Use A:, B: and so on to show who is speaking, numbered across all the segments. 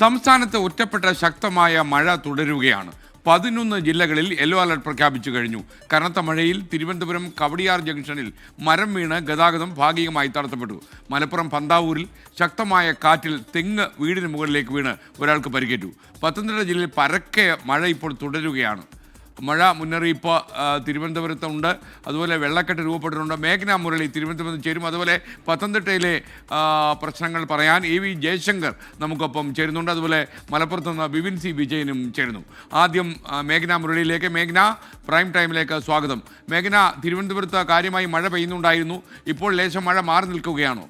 A: സംസ്ഥാനത്ത് ഒറ്റപ്പെട്ട ശക്തമായ മഴ തുടരുകയാണ്. 11 ജില്ലകളിൽ യെല്ലോ അലർട്ട് പ്രഖ്യാപിച്ചു കഴിഞ്ഞു. കനത്ത മഴയിൽ തിരുവനന്തപുരം കവടിയാർ ജംഗ്ഷനിൽ മരം വീണ് ഗതാഗതം ഭാഗികമായി തടസ്സപ്പെട്ടു. മലപ്പുറം പന്താവൂരിൽ ശക്തമായ കാറ്റിൽ തെങ്ങ് വീടിന് മുകളിലേക്ക് വീണ് ഒരാൾക്ക് പരിക്കേറ്റു. പത്തനംതിട്ട ജില്ലയിൽ പരക്കെ മഴ ഇപ്പോൾ തുടരുകയാണ്. മഴ മുന്നറിയിപ്പ് തിരുവനന്തപുരത്തുണ്ട്. അതുപോലെ വെള്ളക്കെട്ട് രൂപപ്പെട്ടിട്ടുണ്ട്. മേഘന മുരളി തിരുവനന്തപുരത്ത് ചേരും. അതുപോലെ പത്തനംതിട്ടയിലെ പ്രശ്നങ്ങൾ പറയാൻ AV ജയശങ്കർ നമുക്കൊപ്പം ചേരുന്നുണ്ട്. അതുപോലെ മലപ്പുറത്ത് നിന്ന് ബിപിൻ സി വിജയനും ചേരുന്നു. ആദ്യം മേഘന മുരളിയിലേക്ക്. മേഘന, പ്രൈം ടൈമിലേക്ക് സ്വാഗതം. മേഘന, തിരുവനന്തപുരത്ത് കാര്യമായി മഴ പെയ്യുന്നുണ്ടായിരുന്നു. ഇപ്പോൾ ലേശം മഴ മാറി നിൽക്കുകയാണോ?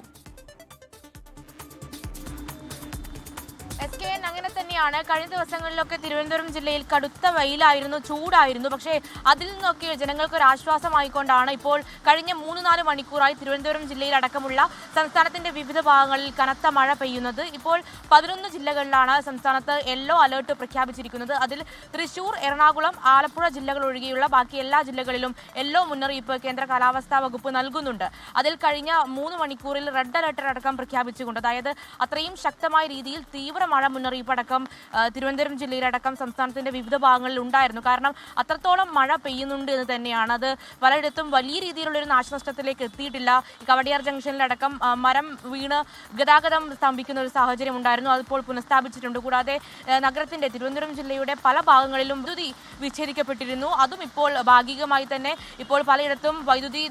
B: അങ്ങനെ തന്നെയാണ്. കഴിഞ്ഞ ദിവസങ്ങളിലൊക്കെ തിരുവനന്തപുരം ജില്ലയിൽ കടുത്ത വെയിലായിരുന്നു, ചൂടായിരുന്നു. പക്ഷേ അതിൽ നിന്നൊക്കെ ജനങ്ങൾക്ക് ഒരു ആശ്വാസമായിക്കൊണ്ടാണ് ഇപ്പോൾ കഴിഞ്ഞ 3-4 മണിക്കൂറായി തിരുവനന്തപുരം ജില്ലയിൽ അടക്കമുള്ള സംസ്ഥാനത്തിന്റെ വിവിധ ഭാഗങ്ങളിൽ കനത്ത മഴ പെയ്യുന്നത്. ഇപ്പോൾ 11 ജില്ലകളിലാണ് സംസ്ഥാനത്ത് യെല്ലോ അലേർട്ട് പ്രഖ്യാപിച്ചിരിക്കുന്നത്. അതിൽ തൃശൂർ, എറണാകുളം, ആലപ്പുഴ ജില്ലകൾ ഒഴികെയുള്ള ബാക്കി എല്ലാ ജില്ലകളിലും യെല്ലോ മുന്നറിയിപ്പ് കേന്ദ്ര കാലാവസ്ഥാ വകുപ്പ് നൽകുന്നുണ്ട്. അതിൽ കഴിഞ്ഞ 3 മണിക്കൂറിൽ റെഡ് അലേർട്ട് അടക്കം പ്രഖ്യാപിച്ചുകൊണ്ട്, അതായത് അത്രയും ശക്തമായ രീതിയിൽ തീവ്ര മഴ മുന്നറിയിപ്പ് അടക്കം തിരുവനന്തപുരം ജില്ലയിലടക്കം സംസ്ഥാനത്തിന്റെ വിവിധ ഭാഗങ്ങളിൽ ഉണ്ടായിരുന്നു. കാരണം അത്രത്തോളം മഴ പെയ്യുന്നുണ്ട് എന്ന് തന്നെയാണ്. അത് പലയിടത്തും വലിയ രീതിയിലുള്ള ഒരു നാശനഷ്ടത്തിലേക്ക് എത്തിയിട്ടില്ല. കവടിയാർ ജംഗ്ഷനിലടക്കം മരം വീണ് ഗതാഗതം സ്തംഭിക്കുന്ന ഒരു സാഹചര്യം ഉണ്ടായിരുന്നു. അതിപ്പോൾ പുനഃസ്ഥാപിച്ചിട്ടുണ്ട്. കൂടാതെ നഗരത്തിന്റെ തിരുവനന്തപുരം ജില്ലയുടെ പല ഭാഗങ്ങളിലും വൈദ്യുതി വിച്ഛേദിക്കപ്പെട്ടിരുന്നു. അതും ഇപ്പോൾ ഭാഗികമായി തന്നെ ഇപ്പോൾ പലയിടത്തും വൈദ്യുതി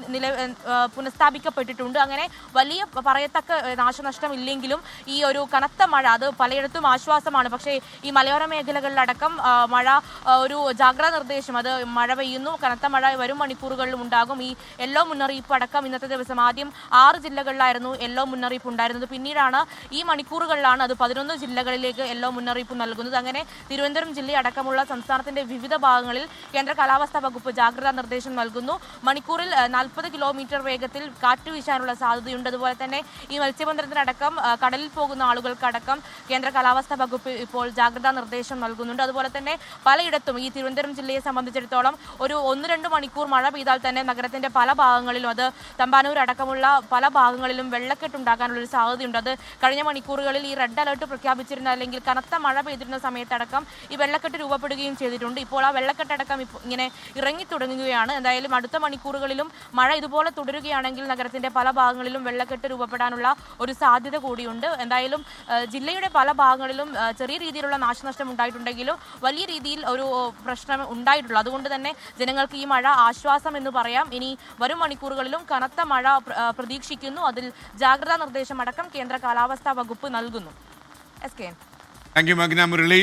B: പുനഃസ്ഥാപിക്കപ്പെട്ടിട്ടുണ്ട്. അങ്ങനെ വലിയ പറയത്തക്ക നാശനഷ്ടം ഇല്ലെങ്കിലും ഈ ഒരു കനത്ത മഴ അത് പലയിടത്തും ആശ്വാസമാണ്. പക്ഷേ ഈ മലയോര മേഖലകളിലടക്കം മഴ ഒരു ജാഗ്രതാ നിർദ്ദേശം, അത് മഴ പെയ്യുന്നു, കനത്ത മഴ വരും മണിക്കൂറുകളിലും ഉണ്ടാകും. ഈ യെല്ലോ മുന്നറിയിപ്പ് അടക്കം ഇന്നത്തെ ദിവസം ആദ്യം 6 ജില്ലകളിലായിരുന്നു യെല്ലോ മുന്നറിയിപ്പ് ഉണ്ടായിരുന്നത്. പിന്നീടാണ് ഈ മണിക്കൂറുകളിലാണ് അത് 11 ജില്ലകളിലേക്ക് യെല്ലോ മുന്നറിയിപ്പ് നൽകുന്നത്. അങ്ങനെ തിരുവനന്തപുരം ജില്ലയടക്കമുള്ള സംസ്ഥാനത്തിന്റെ വിവിധ ഭാഗങ്ങളിൽ കേന്ദ്ര കാലാവസ്ഥാ വകുപ്പ് ജാഗ്രതാ നിർദ്ദേശം നൽകുന്നു. മണിക്കൂറിൽ 40 കിലോമീറ്റർ വേഗത്തിൽ കാറ്റ് വീശാനുള്ള സാധ്യതയുണ്ട്. അതുപോലെ തന്നെ ഈ മത്സ്യബന്ധനത്തിനടക്കം കടലിൽ പോകുന്ന ആളുകൾക്കടക്കം കേന്ദ്ര കാലാവസ്ഥാ വകുപ്പ് ഇപ്പോൾ ജാഗ്രതാ നിർദ്ദേശം നൽകുന്നുണ്ട്. അതുപോലെ തന്നെ പലയിടത്തും ഈ തിരുവനന്തപുരം ജില്ലയെ സംബന്ധിച്ചിടത്തോളം ഒരു 1-2 മണിക്കൂർ മഴ പെയ്താൽ തന്നെ നഗരത്തിന്റെ പല ഭാഗങ്ങളിലും, അത് തമ്പാനൂർ അടക്കമുള്ള പല ഭാഗങ്ങളിലും വെള്ളക്കെട്ടുണ്ടാകാനുള്ള ഒരു സാധ്യതയുണ്ട്. അത് കഴിഞ്ഞ മണിക്കൂറുകളിൽ ഈ റെഡ് അലേർട്ട് പ്രഖ്യാപിച്ചിരുന്ന അല്ലെങ്കിൽ കനത്ത മഴ പെയ്തിരുന്ന സമയത്തടക്കം ഈ വെള്ളക്കെട്ട് രൂപപ്പെടുകയും ചെയ്തിട്ടുണ്ട്. ഇപ്പോൾ ആ വെള്ളക്കെട്ടടക്കം ഇങ്ങനെ ഇറങ്ങി തുടങ്ങുകയാണ്. എന്തായാലും അടുത്ത മണിക്കൂറുകളിലും മഴ ഇതുപോലെ തുടരുകയാണെങ്കിൽ നഗരത്തിന്റെ പല ഭാഗങ്ങളിലും വെള്ളക്കെട്ട് രൂപപ്പെടാനുള്ള ഒരു സാധ്യത കൂടിയുണ്ട്. എന്തായാലും ജില്ലയുടെ പല ഭാഗങ്ങളിലും ചെറിയ രീതിയിലുള്ള നാശനഷ്ടം ഉണ്ടായിട്ടുണ്ടെങ്കിലും വലിയ രീതിയിൽ ഒരു പ്രശ്നം ഉണ്ടായിട്ടുള്ളൂ. അതുകൊണ്ട് തന്നെ ജനങ്ങൾക്ക് ഈ മഴ ആശ്വാസം എന്ന് പറയാം. ഇനി വരും മണിക്കൂറുകളിലും കനത്ത മഴ പ്രതീക്ഷിക്കുന്നു. അതിൽ ജാഗ്രതാ നിർദ്ദേശം അടക്കം കേന്ദ്ര കാലാവസ്ഥാ വകുപ്പ് നൽകുന്നു.
A: താങ്ക് യു മേഘന മുരളി.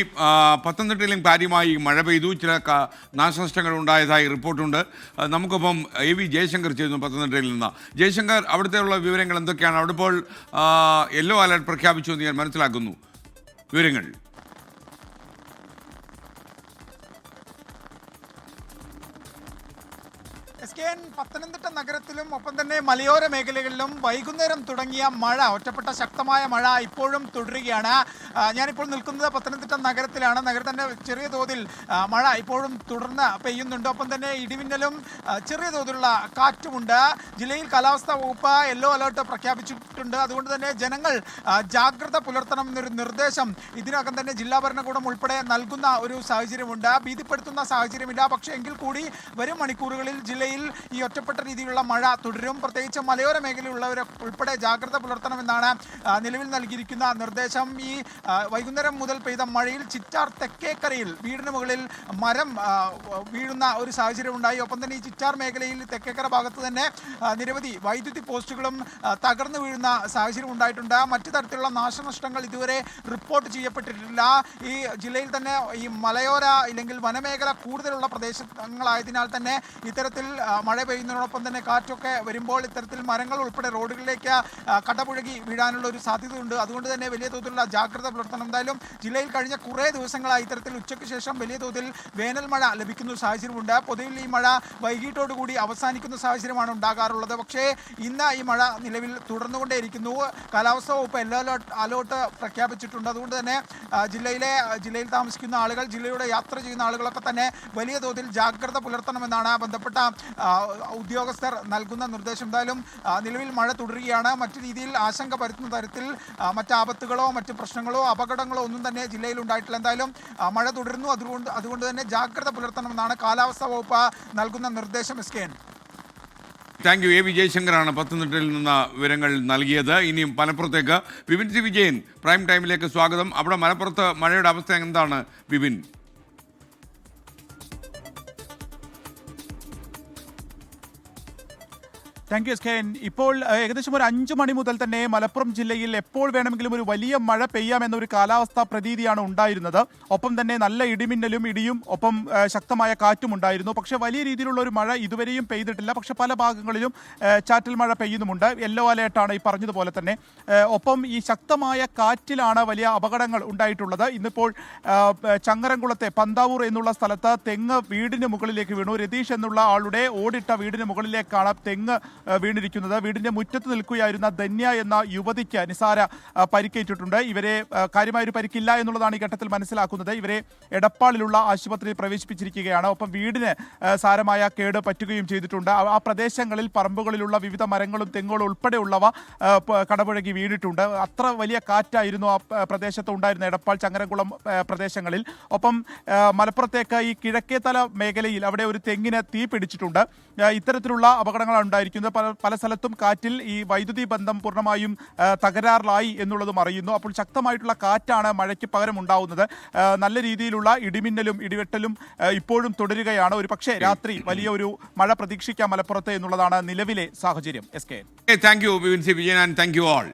A: പത്തനംതിട്ടയിലും കാര്യമായി മഴ പെയ്തു, ചില നാശനഷ്ടങ്ങൾ ഉണ്ടായതായി റിപ്പോർട്ടുണ്ട്. നമുക്കൊപ്പം AV ജയശങ്കർ ചെയ്യുന്നു പത്തനംതിട്ടയിൽ നിന്ന്. ജയശങ്കർ, അവിടുത്തെയുള്ള വിവരങ്ങൾ എന്തൊക്കെയാണ്? അവിടെ ഇപ്പോൾ യെല്ലോ അലർട്ട് പ്രഖ്യാപിച്ചു എന്ന് ഞാൻ മനസ്സിലാക്കുന്നു. വിവരങ്ങൾ
C: പത്തനംതിട്ട നഗരത്തിലും ഒപ്പം തന്നെ മലയോര മേഖലകളിലും വൈകുന്നേരം തുടങ്ങിയ മഴ, ഒറ്റപ്പെട്ട ശക്തമായ മഴ ഇപ്പോഴും തുടരുകയാണ്. ഞാനിപ്പോൾ നിൽക്കുന്നത് പത്തനംതിട്ട നഗരത്തിലാണ്. നഗരത്തിൻ്റെ ചെറിയ തോതിൽ മഴ ഇപ്പോഴും തുടർന്ന് പെയ്യുന്നുണ്ട്. ഒപ്പം തന്നെ ഇടിമിന്നലും ചെറിയ തോതിലുള്ള കാറ്റുമുണ്ട്. ജില്ലയിൽ കാലാവസ്ഥാ വകുപ്പ് യെല്ലോ അലേർട്ട് പ്രഖ്യാപിച്ചിട്ടുണ്ട്. അതുകൊണ്ട് തന്നെ ജനങ്ങൾ ജാഗ്രത പുലർത്തണം എന്നൊരു നിർദ്ദേശം ഇതിനകം തന്നെ ജില്ലാ ഭരണകൂടം ഉൾപ്പെടെ നൽകുന്ന ഒരു സാഹചര്യമുണ്ട്. ഭീതിപ്പെടുത്തുന്ന സാഹചര്യമില്ല. പക്ഷേ എങ്കിൽ കൂടി വരും മണിക്കൂറുകളിൽ ജില്ലയിൽ ഈ ഒറ്റപ്പെട്ട രീതിയിലുള്ള മഴ തുടരും. പ്രത്യേകിച്ച് മലയോര മേഖലയിലുള്ളവരെ ഉൾപ്പെടെ ജാഗ്രത പുലർത്തണമെന്നാണ് നിലവിൽ നൽകിയിരിക്കുന്ന നിർദ്ദേശം. ഈ വൈകുന്നേരം മുതൽ പെയ്ത മഴയിൽ ചിറ്റാർ തെക്കേക്കരയിൽ വീടിന് മുകളിൽ മരം വീഴുന്ന ഒരു സാഹചര്യം ഉണ്ടായി. ഒപ്പം തന്നെ ഈ ചിറ്റാർ മേഖലയിൽ തെക്കേക്കര ഭാഗത്ത് തന്നെ നിരവധി വൈദ്യുതി പോസ്റ്റുകളും തകർന്നു വീഴുന്ന സാഹചര്യം ഉണ്ടായിട്ടുണ്ട്. മറ്റു തരത്തിലുള്ള നാശനഷ്ടങ്ങൾ ഇതുവരെ റിപ്പോർട്ട് ചെയ്യപ്പെട്ടിട്ടില്ല. ഈ ജില്ലയിൽ തന്നെ ഈ മലയോര ഇല്ലെങ്കിൽ വനമേഖല കൂടുതലുള്ള പ്രദേശങ്ങളായതിനാൽ തന്നെ ഇത്തരത്തിൽ മഴ പെയ്യുന്നതിനോടൊപ്പം തന്നെ കാറ്റൊക്കെ വരുമ്പോൾ ഇത്തരത്തിൽ മരങ്ങൾ ഉൾപ്പെടെ റോഡുകളിലേക്ക് കടപുഴകി വീഴാനുള്ള ഒരു സാധ്യതയുണ്ട്. അതുകൊണ്ട് തന്നെ വലിയ തോതിലുള്ള ജാഗ്രത പുലർത്തണം. എന്തായാലും ജില്ലയിൽ കഴിഞ്ഞ കുറേ ദിവസങ്ങളായി ഇത്തരത്തിൽ ഉച്ചയ്ക്ക് ശേഷം വലിയ തോതിൽ വേനൽ മഴ ലഭിക്കുന്ന സാഹചര്യമുണ്ട്. പൊതുവിൽ ഈ മഴ വൈകിട്ടോടുകൂടി അവസാനിക്കുന്ന സാഹചര്യമാണ് ഉണ്ടാകാറുള്ളത്. പക്ഷേ ഇന്ന് ഈ മഴ നിലവിൽ തുടർന്നുകൊണ്ടേയിരിക്കുന്നു. കാലാവസ്ഥാ വകുപ്പ് യെല്ലോ അലേർട്ട് പ്രഖ്യാപിച്ചിട്ടുണ്ട്. അതുകൊണ്ട് തന്നെ ജില്ലയിൽ താമസിക്കുന്ന ആളുകൾ, ജില്ലയുടെ യാത്ര ചെയ്യുന്ന ആളുകളൊക്കെ തന്നെ വലിയ തോതിൽ ജാഗ്രത പുലർത്തണമെന്നാണ് ബന്ധപ്പെട്ട ഉദ്യോഗസ്ഥർ നൽകുന്ന നിർദ്ദേശം. എന്തായാലും നിലവിൽ മഴ തുടരുകയാണ്. മറ്റു രീതിയിൽ ആശങ്ക പരത്തുന്ന തരത്തിൽ മറ്റ് ആപത്തുകളോ മറ്റ് പ്രശ്നങ്ങളോ അപകടങ്ങളോ ഒന്നും തന്നെ ജില്ലയിൽ ഉണ്ടായിട്ടില്ല. എന്തായാലും മഴ തുടരുന്നു. അതുകൊണ്ട് തന്നെ ജാഗ്രത പുലർത്തണമെന്നാണ് കാലാവസ്ഥാ വകുപ്പ് നൽകുന്ന നിർദ്ദേശം. SKN.
A: Thank you. എ ജയശങ്കറാണ് പത്തനംതിട്ടയിൽ നിന്ന് വിവരങ്ങൾ നൽകിയത്. ഇനിയും മലപ്പുറത്തേക്ക് വിപിൻ സി വിജയൻ പ്രൈം ടൈമിലേക്ക് സ്വാഗതം. അവിടെ മലപ്പുറത്ത് മഴയുടെ അവസ്ഥ എന്താണ് വിപിൻ?
D: Thank you SKN. ഇപ്പോൾ ഏകദേശം ഒരു 5 മണി മുതൽ തന്നെ മലപ്പുറം ജില്ലയിൽ എപ്പോൾ വേണമെങ്കിലും ഒരു വലിയ മഴ പെയ്യാമെന്നൊരു കാലാവസ്ഥാ പ്രതീതിയാണ് ഉണ്ടായിരുന്നത്. ഒപ്പം തന്നെ നല്ല ഇടിയും ഒപ്പം ശക്തമായ കാറ്റും ഉണ്ടായിരുന്നു. പക്ഷേ വലിയ രീതിയിലുള്ള ഒരു മഴ ഇതുവരെയും പെയ്തിട്ടില്ല. പക്ഷേ പല ഭാഗങ്ങളിലും ചാറ്റൽ മഴ പെയ്യുന്നുമുണ്ട്. യെല്ലോ അലേർട്ടാണ് ഈ പറഞ്ഞതുപോലെ തന്നെ. ഒപ്പം ഈ ശക്തമായ കാറ്റിലാണ് വലിയ അപകടങ്ങൾ ഉണ്ടായിട്ടുള്ളത്. ഇന്നിപ്പോൾ ചങ്ങരംകുളത്തെ പന്താവൂർ എന്നുള്ള സ്ഥലത്ത് തെങ്ങ് വീടിന് മുകളിലേക്ക് വീണു. രതീഷ് എന്നുള്ള ആളുടെ ഓടിട്ട വീടിന് മുകളിലേക്കാണ് തെങ്ങ് വീണിരിക്കുന്നത്. വീടിന്റെ മുറ്റത്ത് നിൽക്കുകയായിരുന്ന ധന്യ എന്ന യുവതിക്ക് നിസാര പരിക്കേറ്റിട്ടുണ്ട്. ഇവരെ കാര്യമായൊരു പരിക്കില്ല എന്നുള്ളതാണ് ഈ ഘട്ടത്തിൽ മനസ്സിലാക്കുന്നത്. ഇവരെ എടപ്പാളിലുള്ള ആശുപത്രിയിൽ പ്രവേശിപ്പിച്ചിരിക്കുകയാണ്. ഒപ്പം വീടിന് സാരമായ കേട് പറ്റുകയും ചെയ്തിട്ടുണ്ട്. ആ പ്രദേശങ്ങളിൽ പറമ്പുകളിലുള്ള വിവിധ മരങ്ങളും തെങ്ങുകളും ഉൾപ്പെടെയുള്ളവ കടപുഴകി വീണിട്ടുണ്ട്. അത്ര വലിയ കാറ്റായിരുന്നു ആ പ്രദേശത്ത് ഉണ്ടായിരുന്ന എടപ്പാൾ ചങ്ങരംകുളം പ്രദേശങ്ങളിൽ. ഒപ്പം മലപ്പുറത്തേക്ക് ഈ കിഴക്കേത്തല മേഖലയിൽ അവിടെ ഒരു തെങ്ങിന് തീ പിടിച്ചിട്ടുണ്ട്. ഇത്തരത്തിലുള്ള അപകടങ്ങളാണ് ഉണ്ടായിരിക്കുന്നത്. പല സ്ഥലത്തും കാറ്റിൽ ഈ വൈദ്യുതി ബന്ധം പൂർണ്ണമായും തകരാറിലായി എന്നുള്ളതും അറിയുന്നു. അപ്പോൾ ശക്തമായിട്ടുള്ള കാറ്റാണ് മഴയ്ക്ക് പകരം ഉണ്ടാവുന്നത്. നല്ല രീതിയിലുള്ള ഇടിമിന്നലും ഇടിവെട്ടലും ഇപ്പോഴും തുടരുകയാണ്. ഒരു പക്ഷേ രാത്രി വലിയ ഒരു മഴ പ്രതീക്ഷിക്കാം മലപ്പുറത്ത് എന്നുള്ളതാണ് നിലവിലെ സാഹചര്യം. SKN.
A: Thank you Vipin C Vijayan and thank you all.